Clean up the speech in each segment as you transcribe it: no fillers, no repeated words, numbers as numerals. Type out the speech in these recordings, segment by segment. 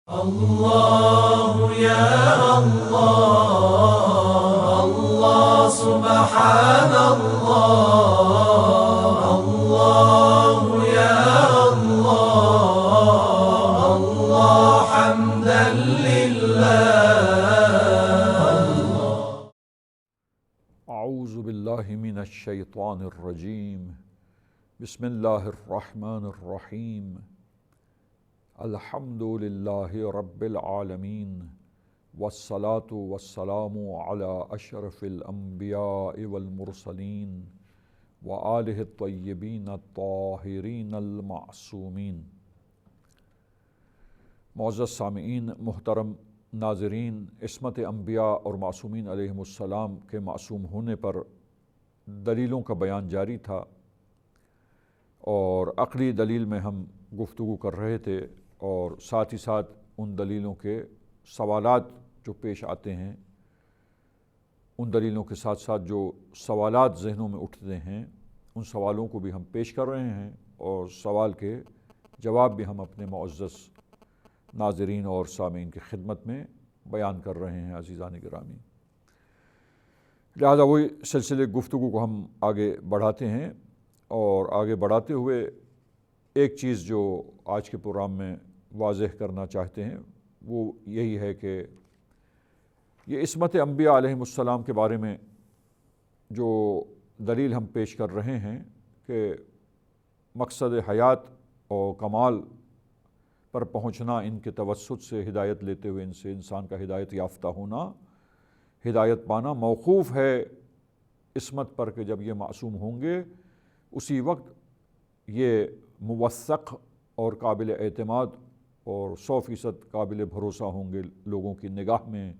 الله يا الله الله سبحان الله الله يا الله الله حمدا لله. اعوذ باللہ من الشیطان الرجیم. بسم اللہ الرحمن الرحیم. الحمد للہ رب العالمین والصلاة والسلام علی اشرف الانبیاء والمرسلین وآلہ الطیبین الطاہرین المعصومین. معزز سامعین، محترم ناظرین، عصمت انبیاء اور معصومین علیہم السلام کے معصوم ہونے پر دلیلوں کا بیان جاری تھا، اور عقلی دلیل میں ہم گفتگو کر رہے تھے، اور ساتھ ہی ساتھ ان دلیلوں کے سوالات جو پیش آتے ہیں، ان دلیلوں کے ساتھ ساتھ جو سوالات ذہنوں میں اٹھتے ہیں، ان سوالوں کو بھی ہم پیش کر رہے ہیں، اور سوال کے جواب بھی ہم اپنے معزز ناظرین اور سامعین کی خدمت میں بیان کر رہے ہیں. عزیزان گرامی، لہذا وہی سلسلے گفتگو کو ہم آگے بڑھاتے ہیں، اور آگے بڑھاتے ہوئے ایک چیز جو آج کے پروگرام میں واضح کرنا چاہتے ہیں وہ یہی ہے کہ یہ عصمت انبیاء علیہم السلام کے بارے میں جو دلیل ہم پیش کر رہے ہیں کہ مقصد حیات اور کمال پر پہنچنا ان کے توسط سے، ہدایت لیتے ہوئے ان سے انسان کا ہدایت یافتہ ہونا، ہدایت پانا موقوف ہے عصمت پر کہ جب یہ معصوم ہوں گے اسی وقت یہ موثق اور قابل اعتماد اور 100% قابل بھروسہ ہوں گے لوگوں کی نگاہ میں،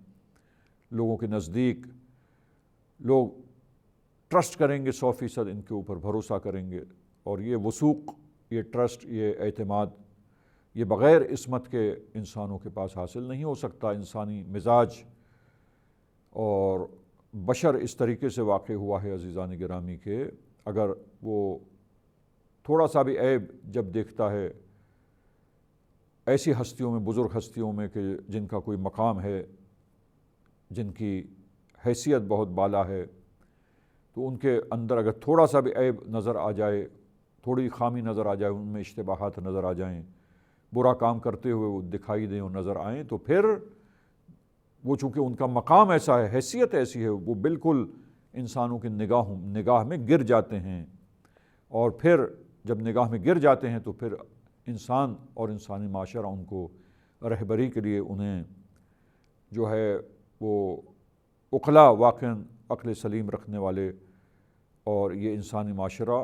لوگوں کے نزدیک. لوگ ٹرسٹ کریں گے، 100% ان کے اوپر بھروسہ کریں گے، اور یہ وثوق، یہ ٹرسٹ، یہ اعتماد یہ بغیر عصمت کے انسانوں کے پاس حاصل نہیں ہو سکتا. انسانی مزاج اور بشر اس طریقے سے واقع ہوا ہے عزیزان گرامی کہ اگر وہ تھوڑا سا بھی عیب جب دیکھتا ہے ایسی ہستیوں میں، بزرگ ہستیوں میں کہ جن کا کوئی مقام ہے، جن کی حیثیت بہت بالا ہے، تو ان کے اندر اگر تھوڑا سا بھی عیب نظر آ جائے، تھوڑی خامی نظر آ جائے، ان میں اشتباہات نظر آ جائیں، برا کام کرتے ہوئے وہ دکھائی دیں اور نظر آئیں، تو پھر وہ چونکہ ان کا مقام ایسا ہے، حیثیت ایسی ہے، وہ بالکل انسانوں کی نگاہ میں گر جاتے ہیں. اور پھر جب نگاہ میں گر جاتے ہیں تو پھر انسان اور انسانی معاشرہ ان کو رہبری کے لیے انہیں جو ہے وہ عقلاء، واقعاً عقل سلیم رکھنے والے، اور یہ انسانی معاشرہ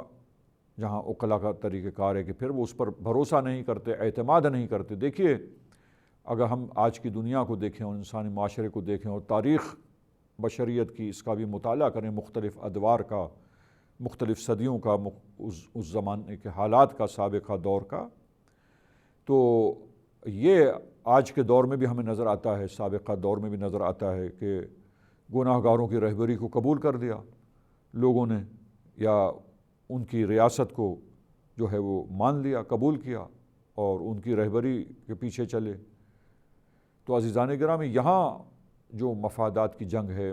جہاں عقلاء کا طریقہ کار ہے کہ پھر وہ اس پر بھروسہ نہیں کرتے، اعتماد نہیں کرتے. دیکھیے، اگر ہم آج کی دنیا کو دیکھیں اور انسانی معاشرے کو دیکھیں اور تاریخ بشریت کی اس کا بھی مطالعہ کریں، مختلف ادوار کا، مختلف صدیوں کا، اس زمانے کے حالات کا، سابقہ دور کا، تو یہ آج کے دور میں بھی ہمیں نظر آتا ہے، سابقہ دور میں بھی نظر آتا ہے کہ گناہ گاروں کی رہبری کو قبول کر دیا لوگوں نے، یا ان کی ریاست کو جو ہے وہ مان لیا، قبول کیا، اور ان کی رہبری کے پیچھے چلے. تو عزیزان گرامی، یہاں جو مفادات کی جنگ ہے،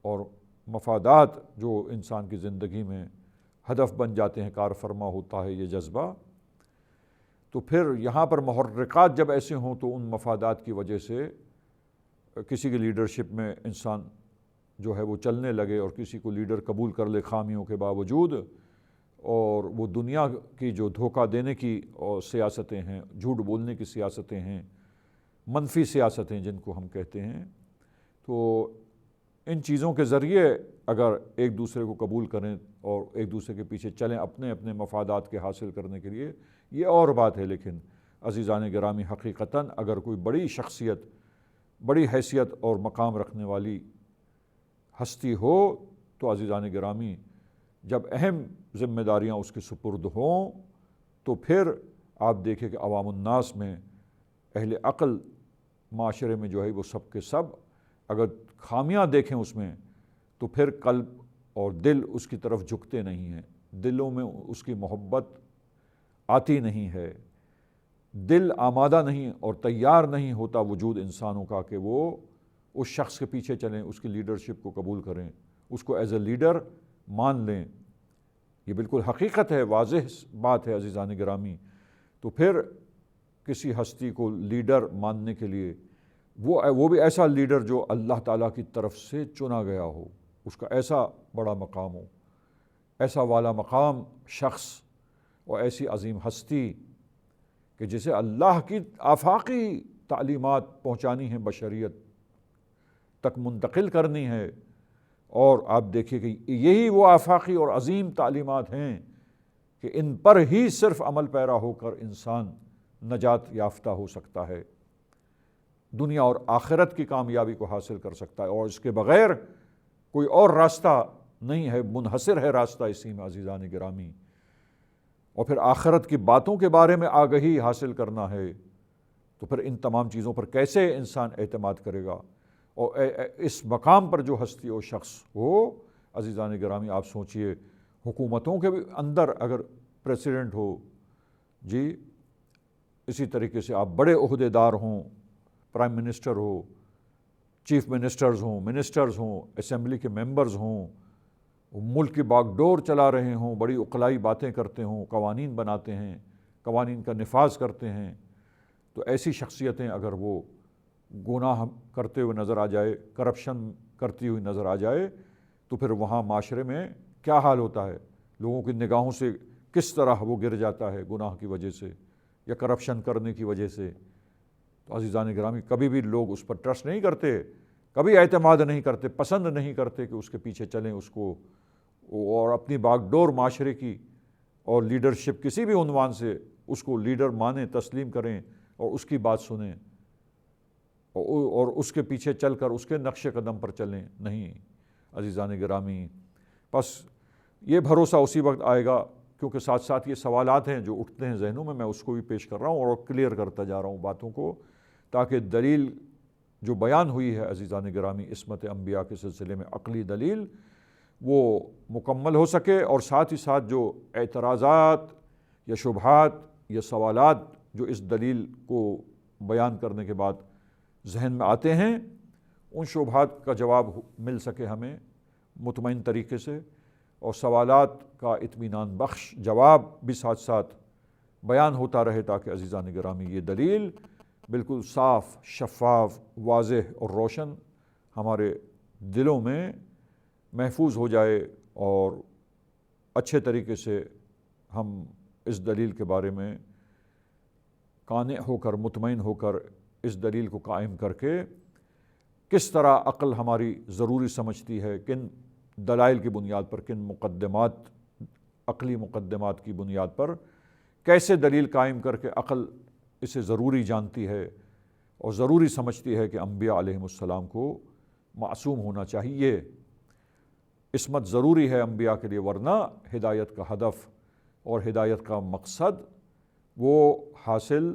اور مفادات جو انسان کی زندگی میں ہدف بن جاتے ہیں، کار فرما ہوتا ہے یہ جذبہ، تو پھر یہاں پر محرکات جب ایسے ہوں تو ان مفادات کی وجہ سے کسی کی لیڈرشپ میں انسان جو ہے وہ چلنے لگے، اور کسی کو لیڈر قبول کر لے خامیوں کے باوجود، اور وہ دنیا کی جو دھوکہ دینے کی اور سیاستیں ہیں، جھوٹ بولنے کی سیاستیں ہیں، منفی سیاستیں جن کو ہم کہتے ہیں، تو ان چیزوں کے ذریعے اگر ایک دوسرے کو قبول کریں اور ایک دوسرے کے پیچھے چلیں اپنے اپنے مفادات کے حاصل کرنے کے لیے، یہ اور بات ہے. لیکن عزیزان گرامی، حقیقتاً اگر کوئی بڑی شخصیت، بڑی حیثیت اور مقام رکھنے والی ہستی ہو تو عزیزان گرامی، جب اہم ذمہ داریاں اس کے سپرد ہوں تو پھر آپ دیکھیں کہ عوام الناس میں، اہل عقل معاشرے میں جو ہے وہ سب کے سب اگر خامیاں دیکھیں اس میں، تو پھر قلب اور دل اس کی طرف جھکتے نہیں ہیں، دلوں میں اس کی محبت آتی نہیں ہے. دل آمادہ نہیں اور تیار نہیں ہوتا وجود انسانوں کا کہ وہ اس شخص کے پیچھے چلیں، اس کی لیڈرشپ کو قبول کریں، اس کو ایز اے لیڈر مان لیں۔ یہ بالکل حقیقت ہے، واضح بات ہے عزیزان گرامی۔ تو پھر کسی ہستی کو لیڈر ماننے کے لیے وہ بھی ایسا لیڈر جو اللہ تعالیٰ کی طرف سے چنا گیا ہو، اس کا ایسا بڑا مقام ہو، ایسا والا مقام شخص اور ایسی عظیم ہستی کہ جسے اللہ کی آفاقی تعلیمات پہنچانی ہیں، بشریت تک منتقل کرنی ہے۔ اور آپ دیکھیے کہ یہی وہ آفاقی اور عظیم تعلیمات ہیں کہ ان پر ہی صرف عمل پیرا ہو کر انسان نجات یافتہ ہو سکتا ہے، دنیا اور آخرت کی کامیابی کو حاصل کر سکتا ہے، اور اس کے بغیر کوئی اور راستہ نہیں ہے، منحصر ہے راستہ اسی میں عزیزان گرامی۔ اور پھر آخرت کی باتوں کے بارے میں آگہی حاصل کرنا ہے، تو پھر ان تمام چیزوں پر کیسے انسان اعتماد کرے گا؟ اور اس مقام پر جو ہستی اور شخص ہو عزیزان گرامی، آپ سوچئے حکومتوں کے اندر اگر پریسیڈنٹ ہو جی، اسی طریقے سے آپ بڑے عہدیدار ہوں، پرائم منسٹر ہو، چیف منسٹرز ہوں، منسٹرز ہوں، اسمبلی کے ممبرز ہوں، ملک کی باغ ڈور چلا رہے ہوں، بڑی عقلائی باتیں کرتے ہوں، قوانین بناتے ہیں، قوانین کا نفاذ کرتے ہیں، تو ایسی شخصیتیں اگر وہ گناہ کرتے ہوئے نظر آ جائے، کرپشن کرتی ہوئی نظر آ جائے، تو پھر وہاں معاشرے میں کیا حال ہوتا ہے؟ لوگوں کی نگاہوں سے کس طرح وہ گر جاتا ہے گناہ کی وجہ سے یا کرپشن کرنے کی وجہ سے۔ تو عزیزان گرامی، کبھی بھی لوگ اس پر ٹرسٹ نہیں کرتے، کبھی اعتماد نہیں کرتے، پسند نہیں کرتے کہ اس کے پیچھے چلیں اس کو، اور اپنی باغ ڈور معاشرے کی اور لیڈرشپ کسی بھی عنوان سے اس کو لیڈر مانیں، تسلیم کریں اور اس کی بات سنیں اور اس کے پیچھے چل کر اس کے نقش قدم پر چلیں۔ نہیں عزیزان گرامی، بس یہ بھروسہ اسی وقت آئے گا، کیونکہ ساتھ ساتھ یہ سوالات ہیں جو اٹھتے ہیں ذہنوں میں اس کو بھی پیش کر رہا ہوں اور کلیئر کرتا جا رہا ہوں باتوں کو، تاکہ دلیل جو بیان ہوئی ہے عزیزان گرامی عصمت انبیاء کے سلسلے میں، عقلی دلیل، وہ مکمل ہو سکے، اور ساتھ ہی ساتھ جو اعتراضات یا شبہات یا سوالات جو اس دلیل کو بیان کرنے کے بعد ذہن میں آتے ہیں، ان شبہات کا جواب مل سکے ہمیں مطمئن طریقے سے، اور سوالات کا اطمینان بخش جواب بھی ساتھ ساتھ بیان ہوتا رہے، تاکہ عزیزان گرامی یہ دلیل بالکل صاف، شفاف، واضح اور روشن ہمارے دلوں میں محفوظ ہو جائے، اور اچھے طریقے سے ہم اس دلیل کے بارے میں قانع ہو کر، مطمئن ہو کر اس دلیل کو قائم کر کے کس طرح عقل ہماری ضروری سمجھتی ہے، کن دلائل کی بنیاد پر، کن مقدمات، عقلی مقدمات کی بنیاد پر کیسے دلیل قائم کر کے عقل اسے ضروری جانتی ہے اور ضروری سمجھتی ہے کہ انبیاء علیہم السلام کو معصوم ہونا چاہیے، عصمت ضروری ہے انبیاء کے لیے، ورنہ ہدایت کا ہدف اور ہدایت کا مقصد وہ حاصل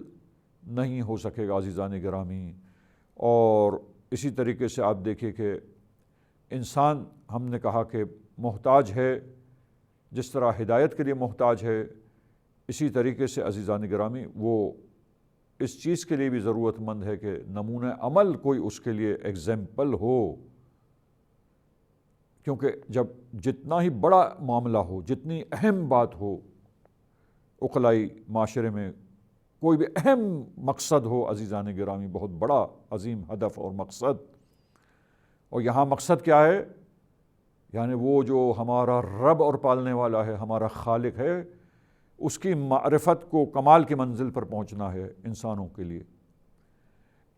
نہیں ہو سکے گا عزیزان گرامی۔ اور اسی طریقے سے آپ دیکھیے کہ انسان، ہم نے کہا کہ محتاج ہے، جس طرح ہدایت کے لیے محتاج ہے، اسی طریقے سے عزیزان گرامی وہ اس چیز کے لیے بھی ضرورت مند ہے کہ نمونہ عمل کوئی اس کے لیے ایگزامپل ہو، کیونکہ جب جتنا ہی بڑا معاملہ ہو، جتنی اہم بات ہو عقلائی معاشرے میں، کوئی بھی اہم مقصد ہو عزیزان گرامی، بہت بڑا عظیم ہدف اور مقصد، اور یہاں مقصد کیا ہے؟ یعنی وہ جو ہمارا رب اور پالنے والا ہے، ہمارا خالق ہے، اس کی معرفت کو کمال کی منزل پر پہنچنا ہے انسانوں کے لیے،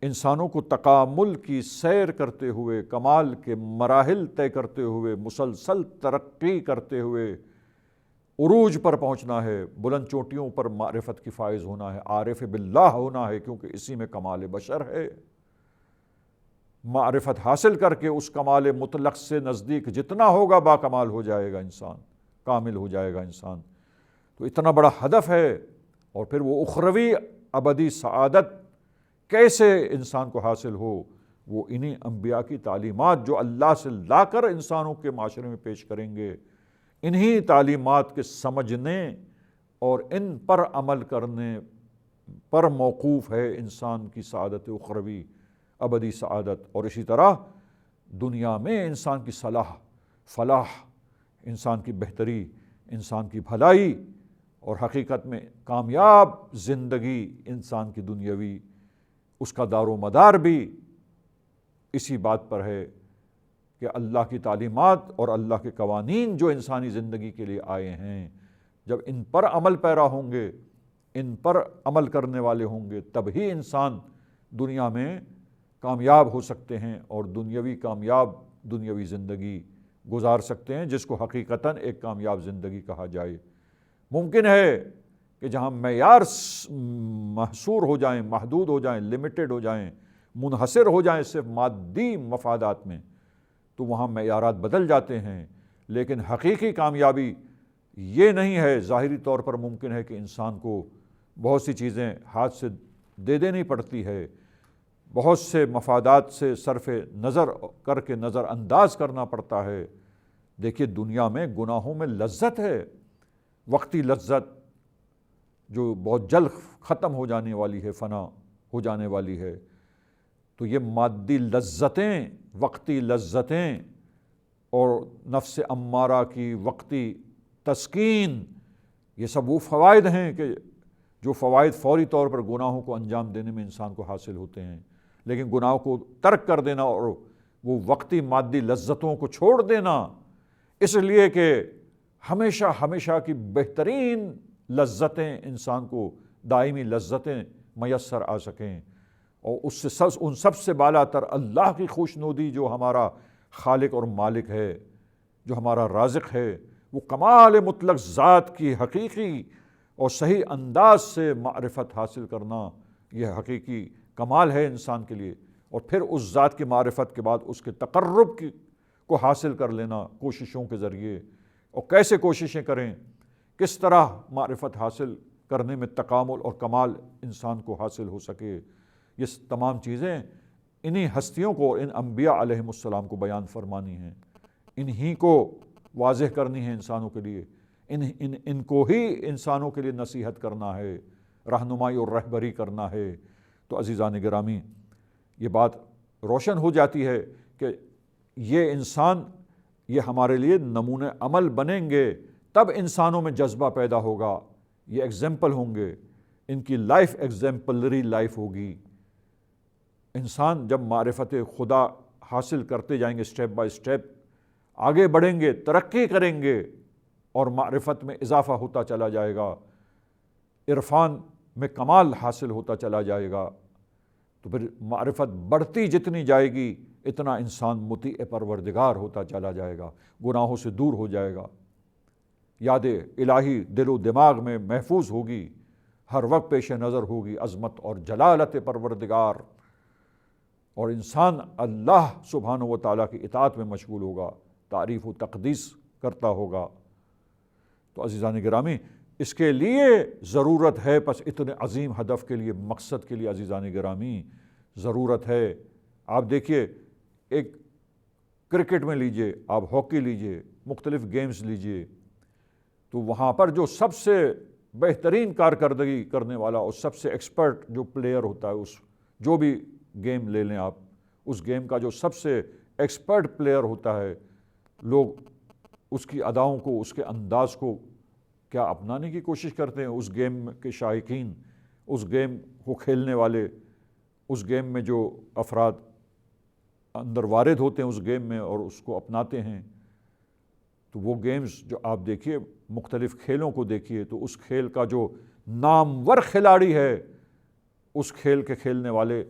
انسانوں کو تکامل کی سیر کرتے ہوئے، کمال کے مراحل طے کرتے ہوئے، مسلسل ترقی کرتے ہوئے عروج پر پہنچنا ہے، بلند چوٹیوں پر معرفت کی فائز ہونا ہے، عارف باللہ ہونا ہے، کیونکہ اسی میں کمال بشر ہے۔ معرفت حاصل کر کے اس کمال مطلق سے نزدیک جتنا ہوگا با کمال ہو جائے گا انسان، کامل ہو جائے گا انسان۔ تو اتنا بڑا ہدف ہے، اور پھر وہ اخروی ابدی سعادت کیسے انسان کو حاصل ہو؟ وہ انہی انبیاء کی تعلیمات جو اللہ سے لا کر انسانوں کے معاشرے میں پیش کریں گے، انہی تعلیمات کے سمجھنے اور ان پر عمل کرنے پر موقوف ہے انسان کی سعادت اخروی، ابدی سعادت، اور اسی طرح دنیا میں انسان کی فلاح، انسان کی بہتری، انسان کی بھلائی، اور حقیقت میں کامیاب زندگی انسان کی دنیاوی، اس کا دار و مدار بھی اسی بات پر ہے کہ اللہ کی تعلیمات اور اللہ کے قوانین جو انسانی زندگی کے لیے آئے ہیں، جب ان پر عمل پیرا ہوں گے، ان پر عمل کرنے والے ہوں گے، تب ہی انسان دنیا میں کامیاب ہو سکتے ہیں اور دنیاوی زندگی گزار سکتے ہیں، جس کو حقیقتاً ایک کامیاب زندگی کہا جائے۔ ممکن ہے کہ جہاں معیار محصور ہو جائیں، محدود ہو جائیں، لمیٹڈ ہو جائیں، منحصر ہو جائیں صرف مادی مفادات میں، تو وہاں معیارات بدل جاتے ہیں، لیکن حقیقی کامیابی یہ نہیں ہے۔ ظاہری طور پر ممکن ہے کہ انسان کو بہت سی چیزیں ہاتھ سے دے دینی پڑتی ہے، بہت سے مفادات سے صرف نظر کر کے نظر انداز کرنا پڑتا ہے۔ دیکھیے دنیا میں گناہوں میں لذت ہے، وقتی لذت جو بہت جلد ختم ہو جانے والی ہے، فنا ہو جانے والی ہے۔ تو یہ مادی لذتیں، وقتی لذتیں اور نفس امارہ کی وقتی تسکین، یہ سب وہ فوائد ہیں کہ جو فوائد فوری طور پر گناہوں کو انجام دینے میں انسان کو حاصل ہوتے ہیں، لیکن گناہوں کو ترک کر دینا اور وہ وقتی مادی لذتوں کو چھوڑ دینا، اس لیے کہ ہمیشہ کی بہترین لذتیں انسان کو دائمی لذتیں میسر آ سکیں، اور اس سے ان سب سے بالا تر اللہ کی خوشنودی جو ہمارا خالق اور مالک ہے، جو ہمارا رازق ہے، وہ کمال مطلق ذات کی حقیقی اور صحیح انداز سے معرفت حاصل کرنا، یہ حقیقی کمال ہے انسان کے لیے، اور پھر اس ذات کی معرفت کے بعد اس کے تقرب کو حاصل کر لینا کوششوں کے ذریعے۔ اور کیسے کوششیں کریں، کس طرح معرفت حاصل کرنے میں تکامل اور کمال انسان کو حاصل ہو سکے، یہ تمام چیزیں انہی ہستیوں کو، ان انبیاء علیہم السلام کو بیان فرمانی ہیں، انہی کو واضح کرنی ہے انسانوں کے لیے، ان کو ہی انسانوں کے لیے نصیحت کرنا ہے، رہنمائی اور رہبری کرنا ہے۔ تو عزیزان گرامی، یہ بات روشن ہو جاتی ہے کہ یہ انسان، یہ ہمارے لیے نمونہ عمل بنیں گے، تب انسانوں میں جذبہ پیدا ہوگا، یہ ایگزامپل ہوں گے، ان کی لائف ایگزامپلری لائف ہوگی۔ انسان جب معرفت خدا حاصل کرتے جائیں گے، سٹیپ بائی سٹیپ آگے بڑھیں گے، ترقی کریں گے، اور معرفت میں اضافہ ہوتا چلا جائے گا، عرفان میں کمال حاصل ہوتا چلا جائے گا، تو پھر معرفت بڑھتی جتنی جائے گی اتنا انسان مطیع پروردگار ہوتا چلا جائے گا، گناہوں سے دور ہو جائے گا، یاد الہی دل و دماغ میں محفوظ ہوگی، ہر وقت پیش نظر ہوگی عظمت اور جلالت پروردگار، اور انسان اللہ سبحانہ و تعالیٰ کی اطاعت میں مشغول ہوگا، تعریف و تقدیس کرتا ہوگا۔ تو عزیزان گرامی، اس کے لیے ضرورت ہے، پس اتنے عظیم ہدف کے لیے، مقصد کے لیے عزیزان گرامی ضرورت ہے۔ آپ دیکھیے، ایک کرکٹ میں لیجئے، آپ ہاکی لیجئے، مختلف گیمز لیجئے، تو وہاں پر جو سب سے بہترین کارکردگی کرنے والا اور سب سے ایکسپرٹ جو پلیئر ہوتا ہے، اس جو بھی گیم لے لیں آپ، اس گیم کا جو سب سے ایکسپرٹ پلیئر ہوتا ہے، لوگ اس کی اداؤں کو، اس کے انداز کو کیا اپنانے کی کوشش کرتے ہیں؟ اس گیم کے شائقین، اس گیم کو کھیلنے والے، اس گیم میں جو افراد اندر وارد ہوتے ہیں اس گیم میں اور اس کو اپناتے ہیں، تو وہ گیمز جو آپ دیکھیے، مختلف کھیلوں کو دیکھیے، تو اس کھیل کا جو نامور کھلاڑی ہے، اس کھیل کے کھیلنے والے،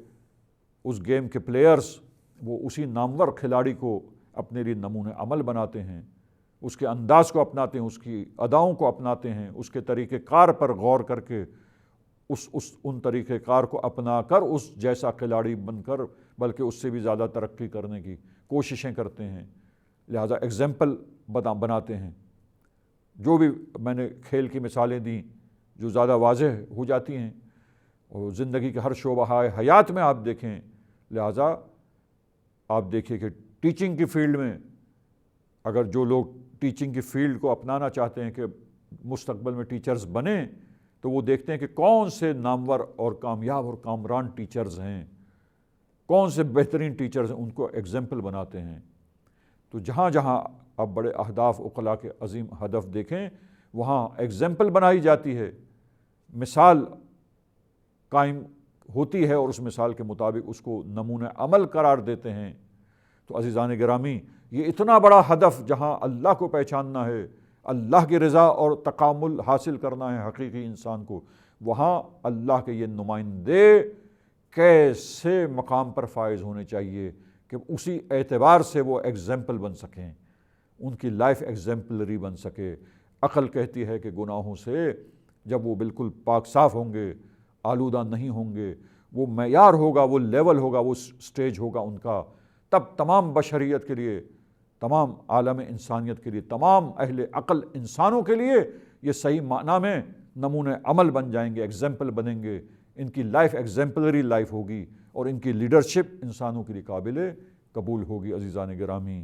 اس گیم کے پلیئرز، وہ اسی نامور کھلاڑی کو اپنے لیے نمونہ عمل بناتے ہیں، اس کے انداز کو اپناتے ہیں، اس کی اداؤں کو اپناتے ہیں، اس کے طریقہ کار پر غور کر کے ان طریقہ کار کو اپنا کر اس جیسا کھلاڑی بن کر، بلکہ اس سے بھی زیادہ ترقی کرنے کی کوششیں کرتے ہیں، لہٰذا ایگزامپل بناتے ہیں۔ جو بھی میں نے کھیل کی مثالیں دیں جو زیادہ واضح ہو جاتی ہیں، اور زندگی کے ہر شعبہ حیات میں آپ دیکھیں، لہٰذا آپ دیکھیں کہ ٹیچنگ کی فیلڈ میں اگر جو لوگ ٹیچنگ کی فیلڈ کو اپنانا چاہتے ہیں کہ مستقبل میں ٹیچرز بنیں، تو وہ دیکھتے ہیں کہ کون سے نامور اور کامیاب اور کامران ٹیچرز ہیں، کون سے بہترین ٹیچرز ہیں، ان کو ایگزامپل بناتے ہیں۔ تو جہاں جہاں آپ بڑے اہداف عقلاء کے عظیم ہدف دیکھیں وہاں ایگزامپل بنائی جاتی ہے، مثال قائم ہوتی ہے اور اس مثال کے مطابق اس کو نمونہ عمل قرار دیتے ہیں۔ تو عزیزان گرامی، یہ اتنا بڑا ہدف جہاں اللہ کو پہچاننا ہے، اللہ کی رضا اور تکامل حاصل کرنا ہے حقیقی انسان کو، وہاں اللہ کے یہ نمائندے کیسے مقام پر فائز ہونے چاہیے کہ اسی اعتبار سے وہ ایگزامپل بن سکیں، ان کی لائف ایگزامپلری بن سکے۔ عقل کہتی ہے کہ گناہوں سے جب وہ بالکل پاک صاف ہوں گے، آلودہ نہیں ہوں گے، وہ معیار ہوگا، وہ لیول ہوگا، وہ سٹیج ہوگا ان کا، تب تمام بشریت کے لیے، تمام عالم انسانیت کے لیے، تمام اہل عقل انسانوں کے لیے یہ صحیح معنی میں نمونہ عمل بن جائیں گے، ایگزامپل بنیں گے۔ ان کی لائف ایگزامپلری لائف ہوگی اور ان کی لیڈرشپ انسانوں کے لیے قابل قبول ہوگی۔ عزیزان گرامی،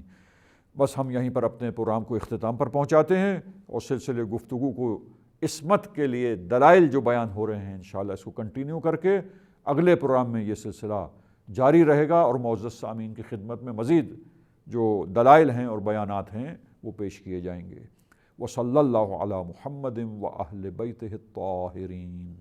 بس ہم یہیں پر اپنے پروگرام کو اختتام پر پہنچاتے ہیں اور سلسلے گفتگو کو عصمت کے لیے دلائل جو بیان ہو رہے ہیں انشاءاللہ اس کو کنٹینیو کر کے اگلے پروگرام میں یہ سلسلہ جاری رہے گا اور معزز سامعین کی خدمت میں مزید جو دلائل ہیں اور بیانات ہیں وہ پیش کیے جائیں گے۔ وصلی اللہ علی محمد و اہل بیتہ الطاہرین۔